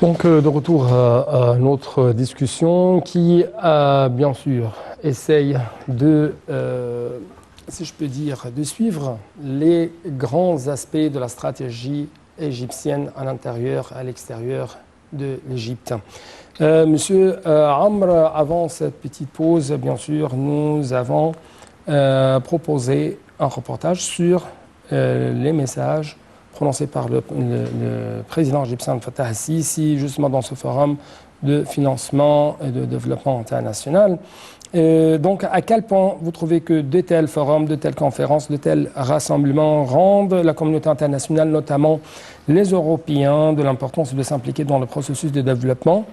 Donc, de retour à notre discussion qui, bien sûr, essaye de, si je peux dire, de suivre les grands aspects de la stratégie égyptienne à l'intérieur et à l'extérieur de l'Égypte. Monsieur Amr, avant cette petite pause, bien sûr, nous avons proposé un reportage sur les messages prononcé par le président égyptien Fattah el-Sisi, justement dans ce forum de financement et de développement international. Donc, à quel point vous trouvez que de tels forums, de telles conférences, de tels rassemblements rendent la communauté internationale, notamment les Européens, de l'importance de s'impliquer dans le processus de développement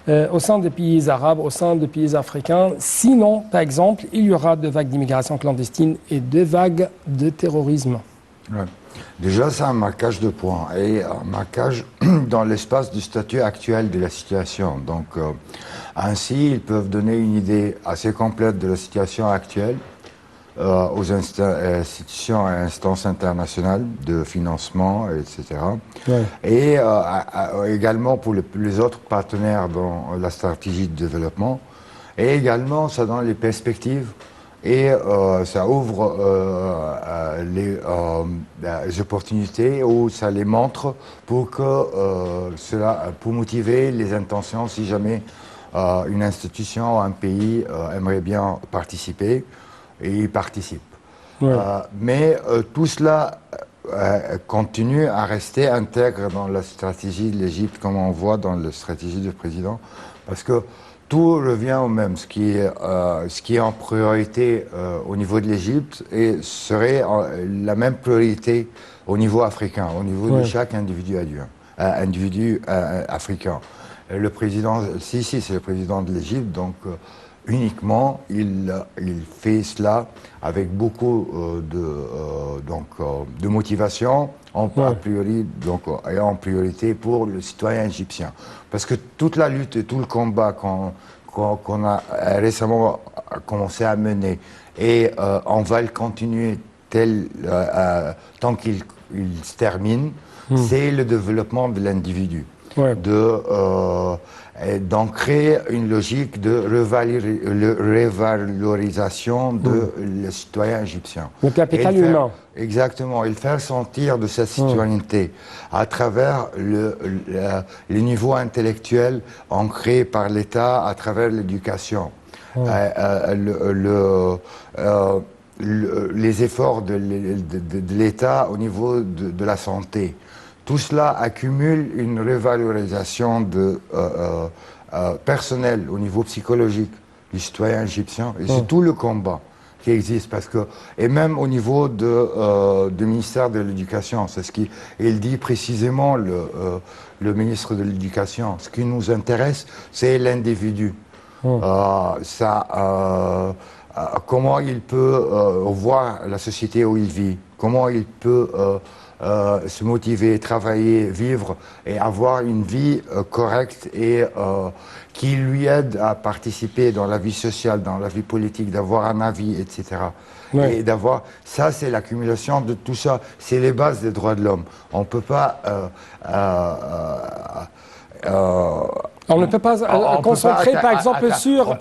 au sein des pays arabes, au sein des pays africains? Sinon, par exemple, il y aura de vagues d'immigration clandestine et de vagues de terrorisme. Ouais. Déjà, c'est un marquage de points et un marquage dans l'espace du statut actuel de la situation. Donc, ainsi, ils peuvent donner une idée assez complète de la situation actuelle aux institutions et instances internationales de financement, etc. Ouais. Et également pour les autres partenaires dans la stratégie de développement. Et également, ça donne les perspectives. Et ça ouvre les opportunités ou ça les montre pour pour motiver les intentions si jamais une institution ou un pays aimerait bien participer et y participe. Ouais. Mais tout cela continue à rester intègre dans la stratégie de l'Égypte comme on voit dans la stratégie du président parce que tout revient au même. Ce qui est en priorité au niveau de l'Égypte et serait la même priorité au niveau africain, au niveau de chaque individu africain. Le président Sisi, c'est le président de l'Égypte, donc uniquement, il fait cela avec beaucoup de motivation, a priori, et en priorité pour le citoyen égyptien. Parce que toute la lutte et tout le combat qu'on a récemment commencé à mener, et on va le continuer tant qu'il se termine, c'est le développement de l'individu. Ouais. D'ancrer une logique de revalorisation de le citoyen égyptien. Le capital humain. Exactement, et le faire sentir de sa citoyenneté à travers le niveau intellectuel ancré par l'État à travers l'éducation. Les efforts de l'État au niveau de la santé. Tout cela accumule une revalorisation personnelle au niveau psychologique du citoyen égyptien. Et c'est tout le combat qui existe. Et même au niveau du ministère de l'Éducation, c'est ce qu'il dit précisément, le ministre de l'Éducation. Ce qui nous intéresse, c'est l'individu. Comment il peut voir la société où il vit, comment il peut se motiver, travailler, vivre et avoir une vie correcte et qui lui aide à participer dans la vie sociale, dans la vie politique, d'avoir un avis, etc. Ouais. Et ça c'est l'accumulation de tout ça, c'est les bases des droits de l'homme. On ne peut pas... on ne peut pas concentrer, par exemple, sur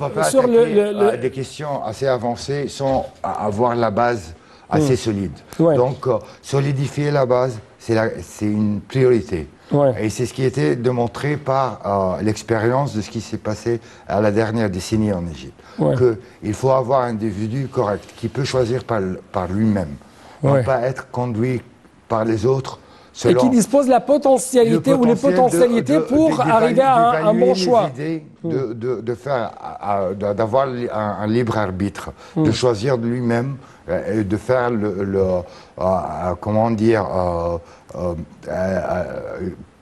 des questions assez avancées sans avoir la base assez solide. Ouais. Donc, solidifier la base, c'est une priorité. Ouais. Et c'est ce qui a été démontré par l'expérience de ce qui s'est passé à la dernière décennie en Égypte. Ouais. Qu'il faut avoir un individu correct, qui peut choisir par lui-même, non pas être conduit par les autres. Et qui dispose de la potentialité ou les potentialités pour arriver à un bon choix. D'avoir un libre arbitre, de choisir de lui-même et de faire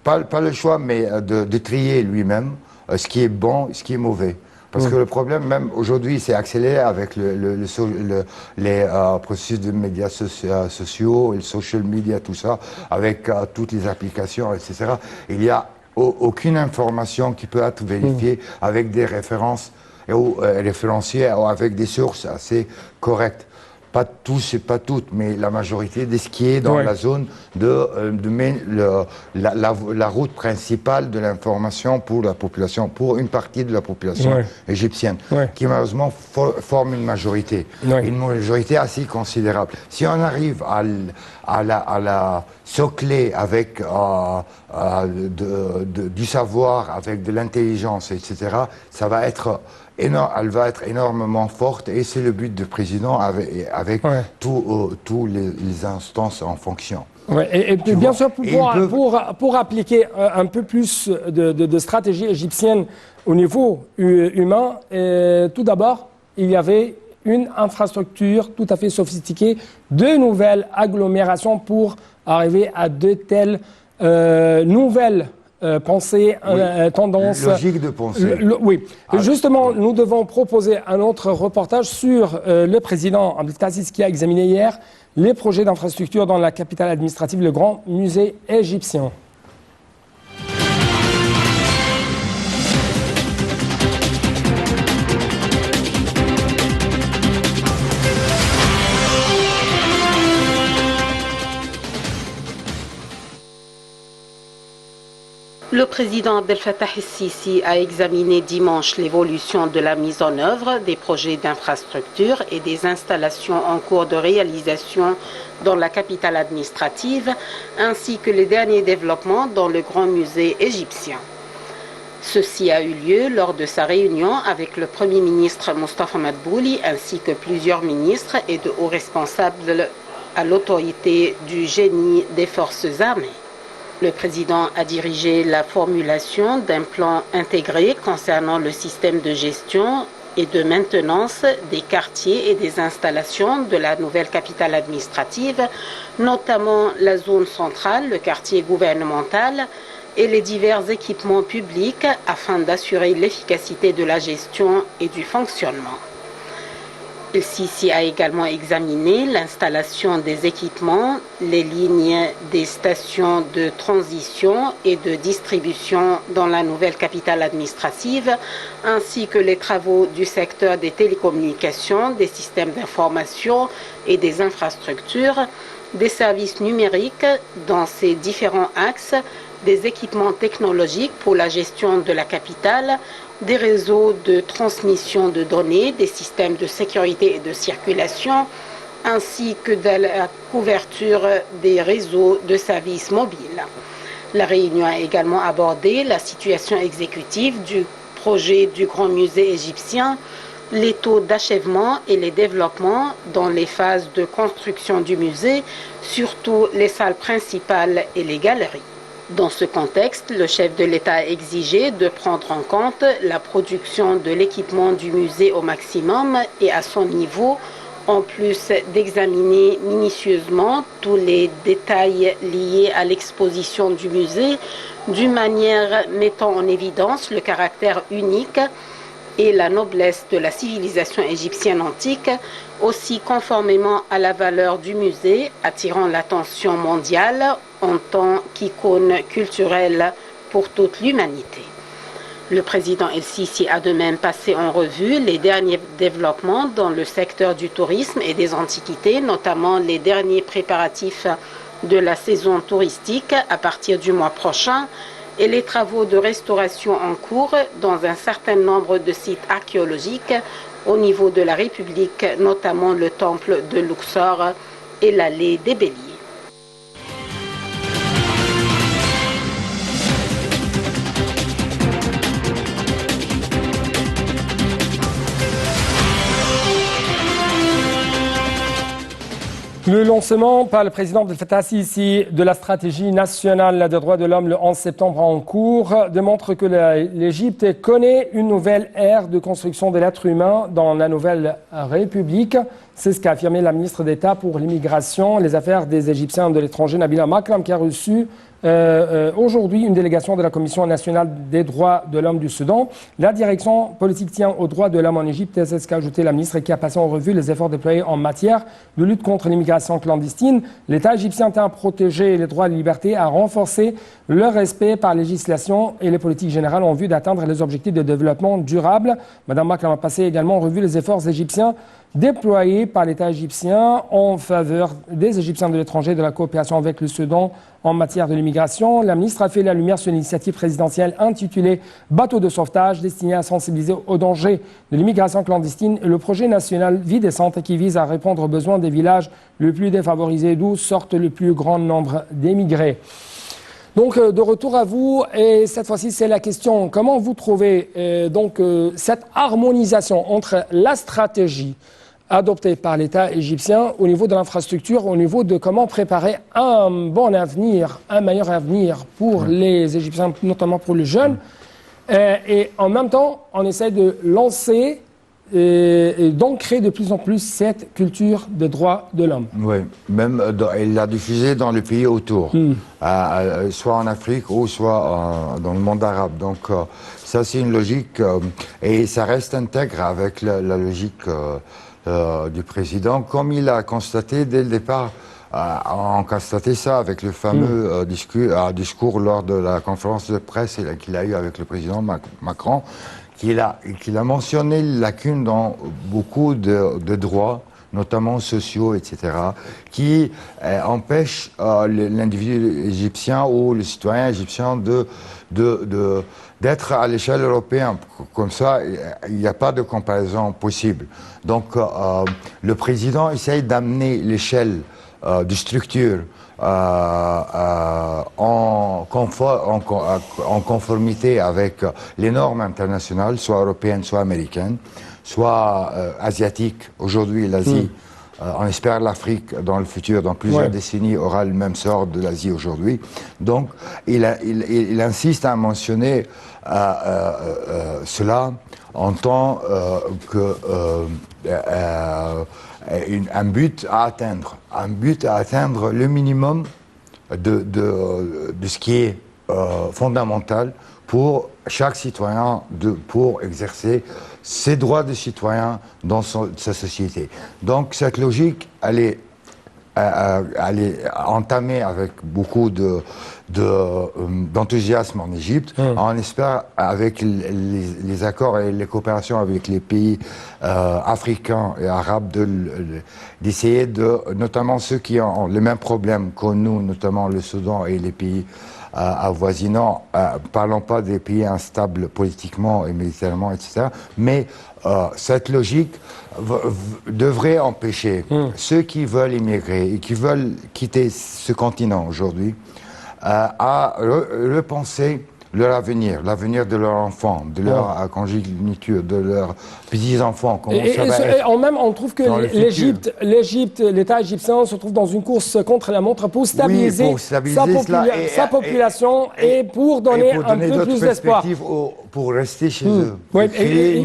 pas le choix, mais de trier lui-même ce qui est bon, ce qui est mauvais. Parce que le problème, même aujourd'hui, c'est accéléré avec les processus de médias sociaux, le social media, tout ça, avec toutes les applications, etc. Il n'y a aucune information qui peut être vérifiée avec des références ou référenciées ou avec des sources assez correctes. pas tous et pas toutes, mais la majorité de ce qui est dans la zone la route principale de l'information pour la population, pour une partie de la population égyptienne, qui malheureusement forme une majorité, une majorité assez considérable. Si on arrive à la socler avec du savoir, avec de l'intelligence, etc., ça va être elle va être énormément forte et c'est le but du président avec tous les instances en fonction. Et puis, bien sûr, pour appliquer un peu plus de stratégie égyptienne au niveau humain, tout d'abord, il y avait une infrastructure tout à fait sophistiquée, de nouvelles agglomérations pour arriver à de telles nouvelles pensée, tendance... Logique de pensée. Oui. Justement, nous devons proposer un autre reportage sur le président Abdel Aziz qui a examiné hier les projets d'infrastructure dans la capitale administrative, le Grand Musée égyptien. Le président Abdel Fattah el-Sisi a examiné dimanche l'évolution de la mise en œuvre des projets d'infrastructure et des installations en cours de réalisation dans la capitale administrative, ainsi que les derniers développements dans le Grand Musée égyptien. Ceci a eu lieu lors de sa réunion avec le Premier ministre Mostafa Madbouli ainsi que plusieurs ministres et de hauts responsables à l'autorité du génie des forces armées. Le président a dirigé la formulation d'un plan intégré concernant le système de gestion et de maintenance des quartiers et des installations de la nouvelle capitale administrative, notamment la zone centrale, le quartier gouvernemental et les divers équipements publics afin d'assurer l'efficacité de la gestion et du fonctionnement. Le Sisi a également examiné l'installation des équipements, les lignes des stations de transition et de distribution dans la nouvelle capitale administrative, ainsi que les travaux du secteur des télécommunications, des systèmes d'information et des infrastructures, des services numériques dans ces différents axes, des équipements technologiques pour la gestion de la capitale, des réseaux de transmission de données, des systèmes de sécurité et de circulation, ainsi que de la couverture des réseaux de services mobiles. La réunion a également abordé la situation exécutive du projet du Grand Musée égyptien, les taux d'achèvement et les développements dans les phases de construction du musée, surtout les salles principales et les galeries. Dans ce contexte, le chef de l'État a exigé de prendre en compte la production de l'équipement du musée au maximum et à son niveau, en plus d'examiner minutieusement tous les détails liés à l'exposition du musée, d'une manière mettant en évidence le caractère unique et la noblesse de la civilisation égyptienne antique, aussi conformément à la valeur du musée, attirant l'attention mondiale en tant qu'icône culturelle pour toute l'humanité. Le président El-Sisi a de même passé en revue les derniers développements dans le secteur du tourisme et des antiquités, notamment les derniers préparatifs de la saison touristique à partir du mois prochain et les travaux de restauration en cours dans un certain nombre de sites archéologiques au niveau de la République, notamment le temple de Luxor et l'allée des Béliers. Le lancement par le président Abdel Fattah el-Sisi de la stratégie nationale des droits de l'homme le 11 septembre en cours démontre que l'Égypte connaît une nouvelle ère de construction de l'être humain dans la nouvelle République. C'est ce qu'a affirmé la ministre d'État pour l'immigration, les affaires des Égyptiens de l'étranger, Nabila Makram, qui a reçu aujourd'hui une délégation de la Commission nationale des droits de l'homme du Soudan. La direction politique tient aux droits de l'homme en Égypte, c'est ce qu'a ajouté la ministre, qui a passé en revue les efforts déployés en matière de lutte contre l'immigration clandestine. L'État égyptien tient à protéger les droits et les libertés, à renforcer le respect par la législation et les politiques générales en vue d'atteindre les objectifs de développement durable. Madame Makram a passé également en revue les efforts égyptiens déployés par l'État égyptien en faveur des Égyptiens de l'étranger, de la coopération avec le Soudan en matière de l'immigration. La ministre a fait la lumière sur l'initiative présidentielle intitulée « Bateau de sauvetage » destinée à sensibiliser aux dangers de l'immigration clandestine et le projet national Vie décente qui vise à répondre aux besoins des villages les plus défavorisés d'où sortent le plus grand nombre d'émigrés. Donc, de retour à vous, et cette fois-ci, c'est la question, comment vous trouvez cette harmonisation entre la stratégie adoptée par l'État égyptien au niveau de l'infrastructure, au niveau de comment préparer un bon avenir, un meilleur avenir pour les Égyptiens, notamment pour les jeunes, et en même temps, on essaie de lancer et donc créer de plus en plus cette culture des droits de l'homme. Oui, même il l'a diffusé dans les pays autour, soit en Afrique ou soit dans le monde arabe. Donc ça c'est une logique et ça reste intègre avec la logique du président, comme il a constaté dès le départ. On a constaté ça avec le fameux discours lors de la conférence de presse qu'il a eu avec le président Macron, qu'il a mentionné les lacunes dans beaucoup de droits, notamment sociaux, etc., qui empêchent l'individu égyptien ou le citoyen égyptien d'être à l'échelle européenne. Comme ça, il n'y a pas de comparaison possible. Donc, le président essaye d'amener l'échelle de structure en conformité avec les normes internationales, soit européennes, soit américaines, soit asiatiques. Aujourd'hui, l'Asie, on espère l'Afrique dans le futur, dans plusieurs décennies, aura le même sort de l'Asie aujourd'hui. Donc, il insiste à mentionner cela en tant que un but à atteindre le minimum de ce qui est fondamental pour chaque citoyen pour exercer ses droits de citoyen dans sa société. Donc cette logique, elle est entamée avec beaucoup d'enthousiasme en Égypte. On espère, avec les accords et les coopérations avec les pays africains et arabes, d'essayer notamment ceux qui ont les mêmes problèmes que nous, notamment le Soudan et les pays avoisinants, parlons pas des pays instables politiquement et militairement, etc., mais cette logique devrait empêcher ceux qui veulent immigrer et qui veulent quitter ce continent aujourd'hui à repenser leur avenir, l'avenir de leurs enfants, de leur congéniture, de leurs petits-enfants. On trouve que l'Égypte, l'État égyptien se trouve dans une course contre la montre pour stabiliser, sa population et pour donner un peu plus d'espoir. Pour rester chez eux. Oui,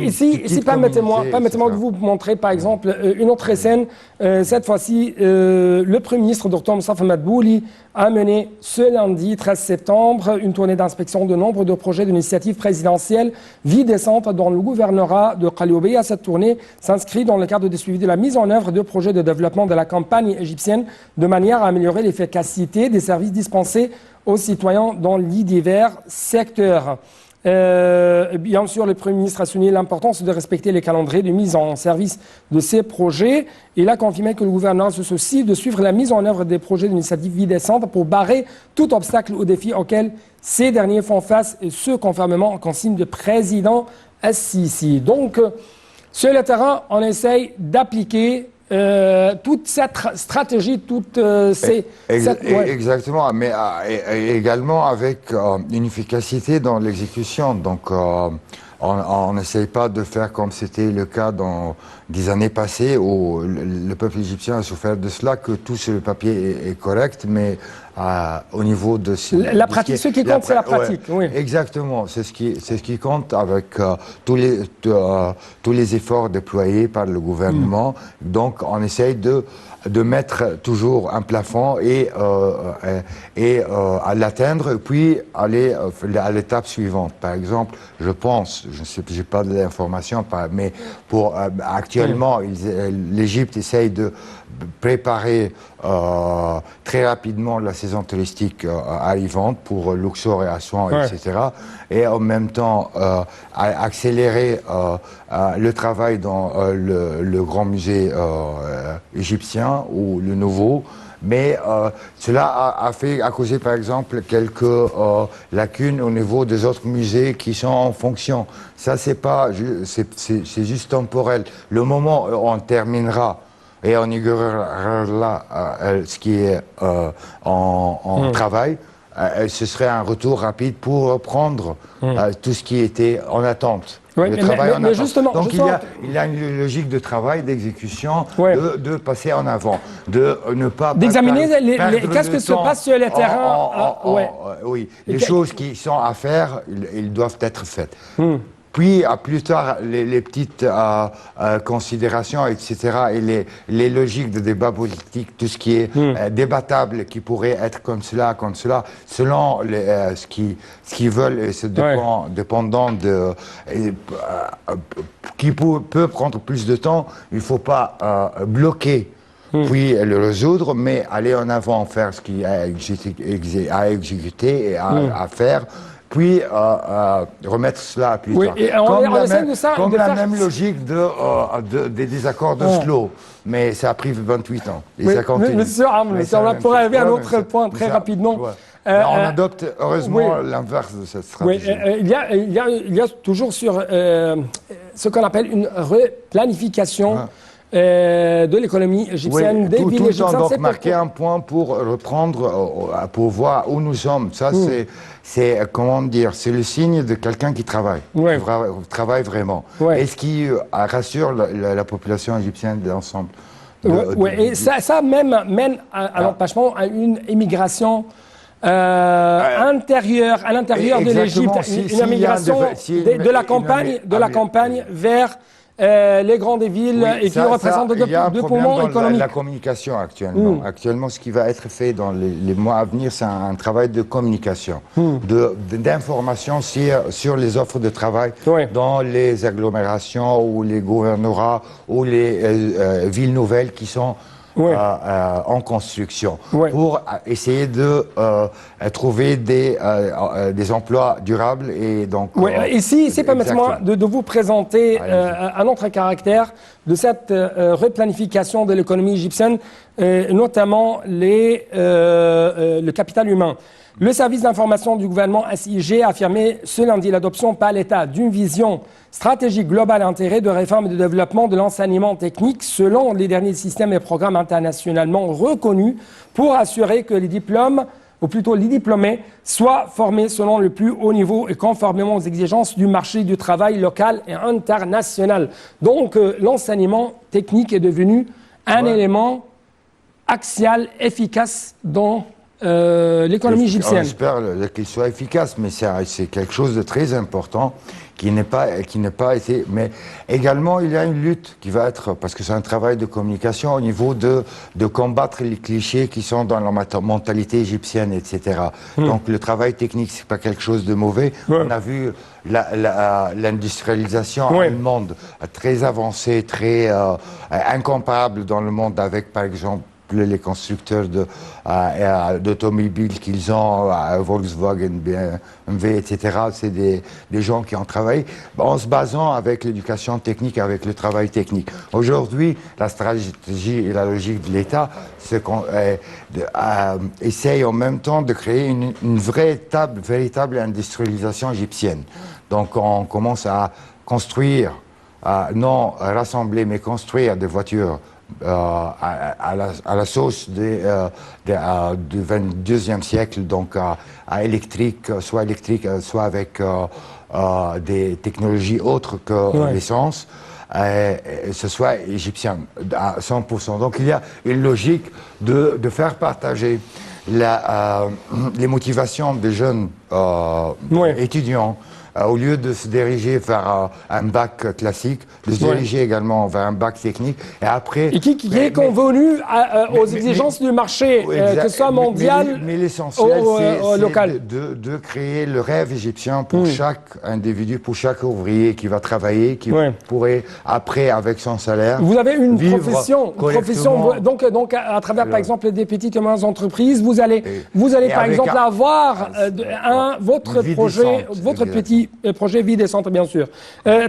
ici permettez-moi de vous montrer par exemple une autre scène. Cette fois-ci, le Premier ministre Dr Moussa Madbouli a mené ce lundi 13 septembre une tournée d'inspection de nombre de projets d'initiative présidentielle Vie décente dans le gouvernorat de Khalioubéa. Cette tournée s'inscrit dans le cadre du suivi de la mise en œuvre de projets de développement de la campagne égyptienne de manière à améliorer l'efficacité des services dispensés aux citoyens dans les divers secteurs. Bien sûr, le Premier ministre a souligné l'importance de respecter les calendriers de mise en service de ces projets. Il a confirmé que le gouvernement se soucie de suivre la mise en œuvre des projets d'initiative Vie décente pour barrer tout obstacle aux défis auxquels ces derniers font face, et ce, conformément aux consignes du président Al-Sisi. Donc, sur le terrain, on essaye d'appliquer toute cette stratégie, Exactement, mais également avec une efficacité dans l'exécution. Donc, on n'essaye pas de faire comme c'était le cas dans des années passées où le peuple égyptien a souffert de cela, que tout sur le papier est correct, mais au niveau de... La pratique, ce qui compte, c'est la pratique. Oui. Exactement, c'est ce qui compte avec tous les efforts déployés par le gouvernement. Donc, on essaye de mettre toujours un plafond et à l'atteindre, puis aller à l'étape suivante. Par exemple, je pense, je ne sais, j'ai pas d'informations, mais actuellement, l'Égypte essaye de préparer très rapidement la saison touristique arrivante pour Luxor et Assouan, etc. Et en même temps accélérer le travail dans le grand musée égyptien ou le nouveau. Mais cela a causé, par exemple, quelques lacunes au niveau des autres musées qui sont en fonction. Ça, c'est juste temporel. Le moment où on terminera et on inaugurera là ce qui est en travail, ce serait un retour rapide pour reprendre tout ce qui était en attente. Oui, mais justement, donc il y a une logique de travail, d'exécution, de passer en avant, de ne pas d'examiner qu'est-ce que se passe sur le terrain. Oui, les choses qui sont à faire, ils doivent être faites. Puis, plus tard, les petites considérations, etc., et les logiques de débat politique, tout ce qui est débattable, qui pourrait être comme cela, selon ce qu'ils veulent, et c'est dépendant de... qui peut prendre plus de temps, il ne faut pas bloquer puis le résoudre, mais aller en avant, faire ce qu'il y a à exécuter et à faire, puis remettre cela plus tard. Et comme la même logique des désaccords d'Oslo, mais ça a pris 28 ans. Et ça continue. Monsieur Amr, on pourrait arriver à un autre point très rapidement. On adopte heureusement l'inverse de cette stratégie. Il y a toujours sur ce qu'on appelle une replanification de l'économie égyptienne, des villes égyptiennes. Donc marquer un point pour reprendre, pour voir où nous sommes. Ça, c'est comment dire, c'est le signe de quelqu'un qui travaille, qui travaille vraiment. Et ce qui rassure la population égyptienne de l'ensemble. Et ça même mène à l'empêchement, à une immigration à l'intérieur de l'Égypte, une immigration de la campagne vers les grandes villes et qui représentent deux poumons économiques. La communication actuellement. Actuellement, ce qui va être fait dans les mois à venir, c'est un travail de communication, d'information sur les offres de travail dans les agglomérations ou les gouvernorats ou les villes nouvelles qui sont en construction pour essayer de trouver des emplois durables et donc ici permettez-moi de vous présenter un autre caractère de cette replanification de l'économie égyptienne, notamment le capital humain. Le service d'information du gouvernement SIG a affirmé ce lundi l'adoption par l'État d'une vision stratégique globale intégrée de réforme et de développement de l'enseignement technique selon les derniers systèmes et programmes internationalement reconnus pour assurer que les diplômes, ou plutôt les diplômés, soient formés selon le plus haut niveau et conformément aux exigences du marché du travail local et international. Donc l'enseignement technique est devenu un élément axial, efficace dans l'économie égyptienne. On espère qu'il soit efficace, mais c'est quelque chose de très important qui n'est pas été. Mais également, il y a une lutte qui va être, parce que c'est un travail de communication au niveau de combattre les clichés qui sont dans la mentalité égyptienne, etc. Donc le travail technique, c'est pas quelque chose de mauvais. On a vu l'industrialisation allemande très avancée, très incomparable dans le monde avec, par exemple, les constructeurs d'automobiles qu'ils ont, Volkswagen, BMW, etc. C'est des gens qui ont travaillé en se basant avec l'éducation technique, avec le travail technique. Aujourd'hui, la stratégie et la logique de l'État, c'est qu'on essaye en même temps de créer une véritable industrialisation égyptienne. Donc on commence à construire, non rassembler, mais construire des voitures à la sauce du 22e siècle, donc électrique, soit avec des technologies autres que l'essence, ce soit égyptien à 100%. Donc il y a une logique de faire partager les motivations des jeunes étudiants au lieu de se diriger vers un bac classique, de se diriger également vers un bac technique. Et après, et qui est convenu aux exigences du marché, que ce soit mondial mais l'essentiel, c'est local. de créer le rêve égyptien pour chaque individu, pour chaque ouvrier qui va travailler, qui pourrait, après, avec son salaire, vous avez une profession, donc à travers, par exemple, des petites et moyennes entreprises, vous allez par exemple avoir votre petit projet vie des centres, bien sûr.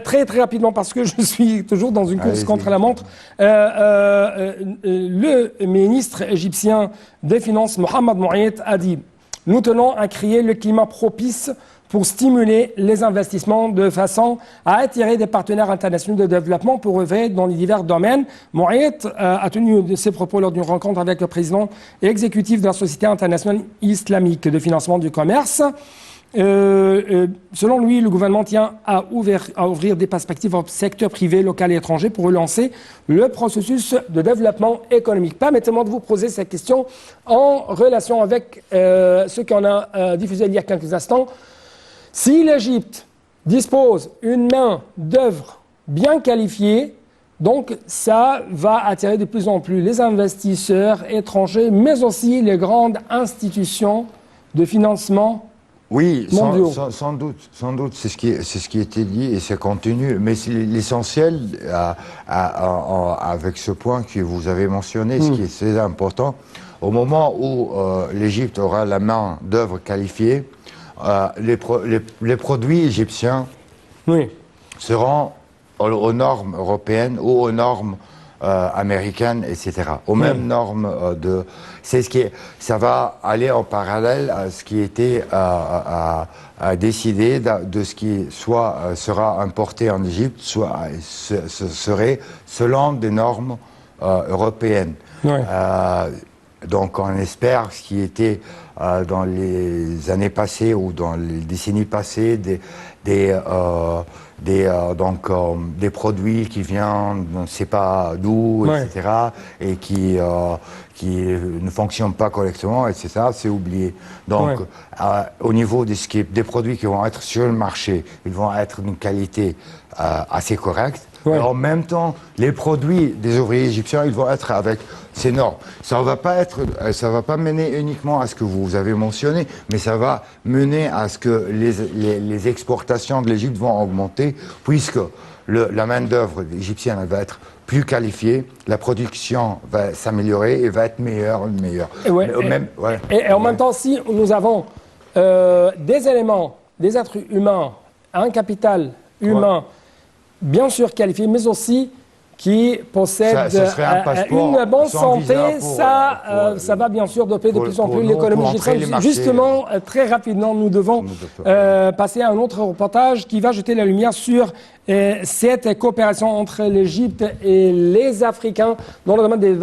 Très très rapidement, parce que je suis toujours dans une course contre la montre. Le ministre égyptien des Finances, Mohamed Mouayed, a dit: nous tenons à créer le climat propice pour stimuler les investissements de façon à attirer des partenaires internationaux de développement pour œuvrer dans les divers domaines. Mouayed a tenu ses propos lors d'une rencontre avec le président exécutif de la Société internationale islamique de financement du commerce. Selon lui, le gouvernement tient à ouvrir des perspectives au secteur privé, local et étranger pour relancer le processus de développement économique. Permettez-moi de vous poser cette question en relation avec ce qu'on a diffusé il y a quelques instants. Si l'Égypte dispose une main d'œuvre bien qualifiée, donc ça va attirer de plus en plus les investisseurs étrangers, mais aussi les grandes institutions de financement. Oui, sans doute, c'est ce qui a été dit et ça continue. Mais l'essentiel, avec ce point que vous avez mentionné, ce qui est très important, au moment où l'Égypte aura la main d'œuvre qualifiée, les produits égyptiens seront aux normes européennes ou aux normes américaines, etc. Aux mêmes normes ça va aller en parallèle à ce qui était décidé de ce qui soit sera importé en Égypte, soit serait selon des normes européennes. Donc on espère ce qui était dans les années passées ou dans les décennies passées des produits qui viennent, on ne sait pas d'où, etc., et qui ne fonctionnent pas correctement, etc., c'est oublié. Donc, au niveau des produits qui vont être sur le marché, ils vont être d'une qualité assez correcte. En même temps, les produits des ouvriers égyptiens, ils vont être avec ces normes. Ça va pas mener uniquement à ce que vous avez mentionné, mais ça va mener à ce que les exportations de l'Égypte vont augmenter, puisque la main-d'œuvre égyptienne va être plus qualifiée, la production va s'améliorer et va être meilleure. Et en même temps, si nous avons des éléments, des êtres humains, un capital humain, bien sûr qualifié, mais aussi qui possède une bonne santé, ça va bien sûr doper de plus en plus l'économie égyptienne. Justement, très rapidement, nous devons passer à un autre reportage qui va jeter la lumière sur cette coopération entre l'Égypte et les Africains dans le domaine des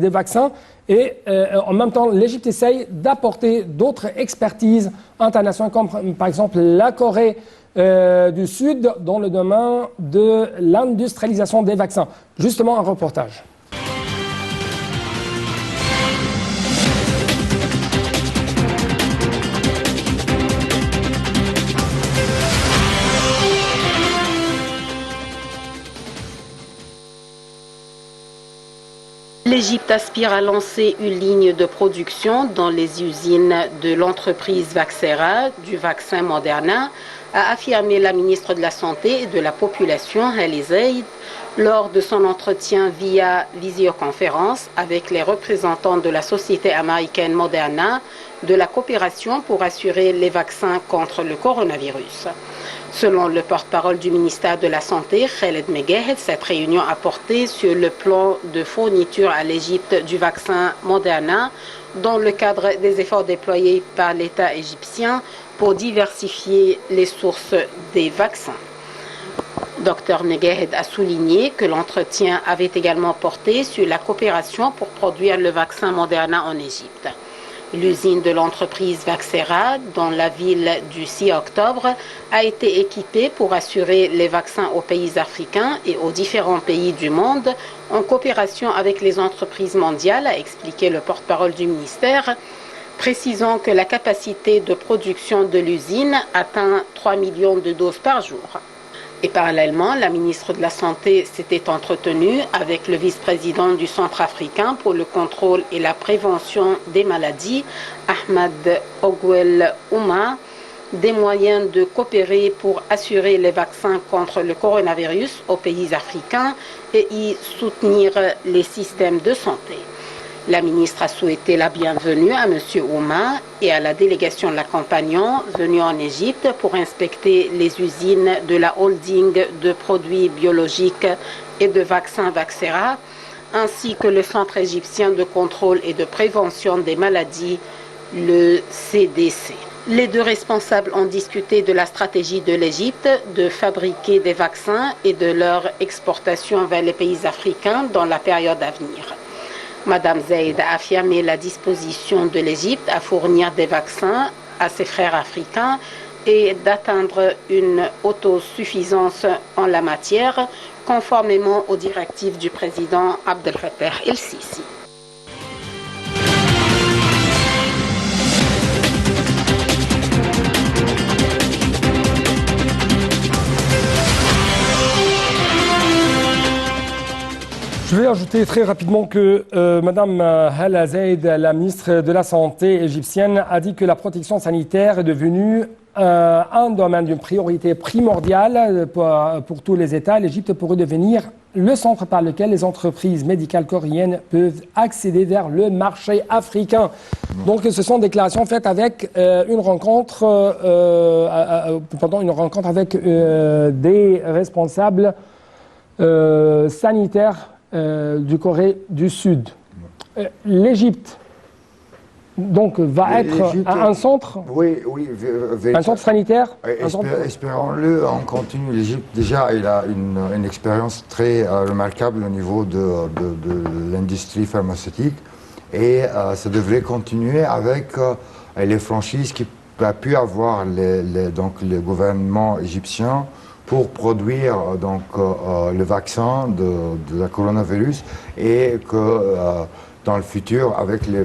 vaccins. Et en même temps, l'Égypte essaye d'apporter d'autres expertises internationales, comme par exemple la Corée du Sud, dans le domaine de l'industrialisation des vaccins. Justement, un reportage. L'Égypte aspire à lancer une ligne de production dans les usines de l'entreprise Vaxera du vaccin Moderna, a affirmé la ministre de la Santé et de la Population, Haile Zaid, lors de son entretien via visioconférence avec les représentants de la société américaine Moderna de la coopération pour assurer les vaccins contre le coronavirus. Selon le porte-parole du ministère de la Santé, Khaled Meguehed, cette réunion a porté sur le plan de fourniture à l'Égypte du vaccin Moderna dans le cadre des efforts déployés par l'État égyptien pour diversifier les sources des vaccins. Dr Meguehed a souligné que l'entretien avait également porté sur la coopération pour produire le vaccin Moderna en Égypte. L'usine de l'entreprise Vaxera, dans la ville du 6 octobre, a été équipée pour assurer les vaccins aux pays africains et aux différents pays du monde en coopération avec les entreprises mondiales, a expliqué le porte-parole du ministère. Précisons que la capacité de production de l'usine atteint 3 millions de doses par jour. Et parallèlement, la ministre de la Santé s'était entretenue avec le vice-président du Centre africain pour le contrôle et la prévention des maladies, Ahmad Ogwel Ouma, des moyens de coopérer pour assurer les vaccins contre le coronavirus aux pays africains et y soutenir les systèmes de santé. La ministre a souhaité la bienvenue à M. Ouma et à la délégation de l'accompagnant venue en Égypte pour inspecter les usines de la holding de produits biologiques et de vaccins Vaxera, ainsi que le Centre égyptien de contrôle et de prévention des maladies, le CDC. Les deux responsables ont discuté de la stratégie de l'Égypte de fabriquer des vaccins et de leur exportation vers les pays africains dans la période à venir. Madame Zeid a affirmé la disposition de l'Égypte à fournir des vaccins à ses frères africains et d'atteindre une autosuffisance en la matière, conformément aux directives du président Abdel Fattah el-Sisi. Je vais ajouter très rapidement que Mme Hala Zeid, la ministre de la Santé égyptienne, a dit que la protection sanitaire est devenue un domaine d'une priorité primordiale pour tous les États. L'Égypte pourrait devenir le centre par lequel les entreprises médicales coréennes peuvent accéder vers le marché africain. Donc ce sont des déclarations faites avec une rencontre, pendant une rencontre avec des responsables sanitaires du Corée du Sud. L'Égypte donc va être un centre, un centre sanitaire. Espérons-le, on continue. L'Égypte déjà il a une expérience très remarquable au niveau de l'industrie pharmaceutique et ça devrait continuer avec les franchises qui a pu avoir donc le gouvernement égyptien pour produire donc le vaccin de la coronavirus et que dans le futur, avec la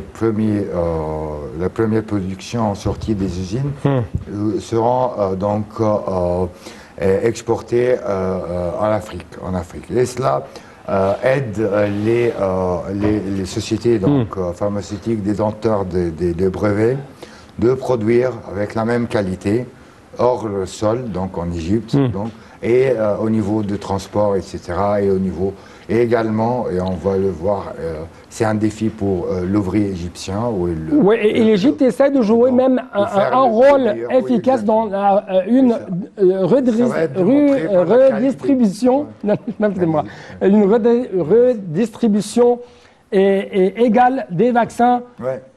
première production en sortie des usines, seront donc exportés en Afrique. Et cela aide les sociétés donc, pharmaceutiques détenteurs des brevets de produire avec la même qualité hors le sol, donc en Égypte, donc, et au niveau de transport, etc. Et au niveau et également, et on va le voir, c'est un défi pour l'ouvrier égyptien. Oui, et l'Égypte essaie de jouer même un rôle efficace dans une redistribution, une redistribution égale des vaccins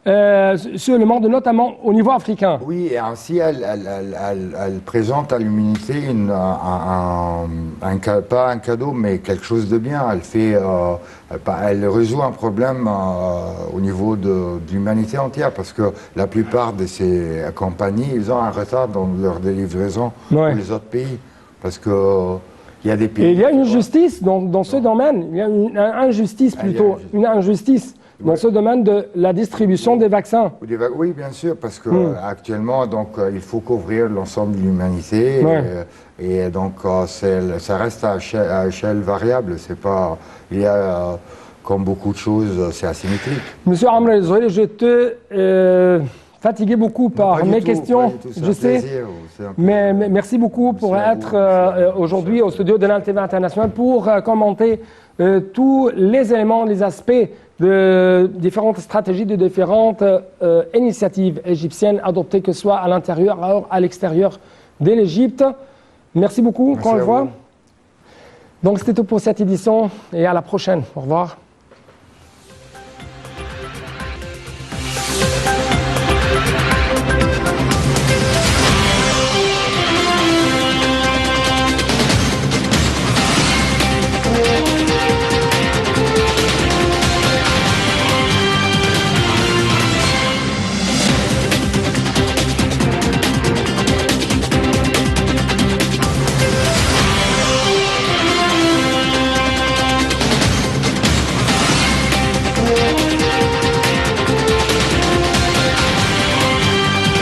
sur le monde, notamment au niveau africain. Oui, et ainsi elle présente à l'humanité pas un cadeau, mais quelque chose de bien. Elle résout un problème au niveau de l'humanité entière, parce que la plupart de ces compagnies, ils ont un retard dans leur livraison pour les autres pays, parce que il y a des pays. Et il y a une justice dans ce domaine. Il y a une injustice plutôt, une injustice dans ce domaine de la distribution des vaccins. Oui, bien sûr, parce que actuellement, donc, il faut couvrir l'ensemble de l'humanité, et donc ça reste à échelle variable. C'est pas, il y a comme beaucoup de choses, c'est asymétrique. Monsieur Amr, je te fatigué beaucoup par mes questions, je sais, mais merci beaucoup pour être aujourd'hui au studio de l'ALTV International pour commenter tous les éléments, les aspects de différentes stratégies, de différentes initiatives égyptiennes adoptées, que ce soit à l'intérieur ou à l'extérieur de l'Égypte. Merci beaucoup, encore une fois. Donc c'était tout pour cette édition et à la prochaine. Au revoir.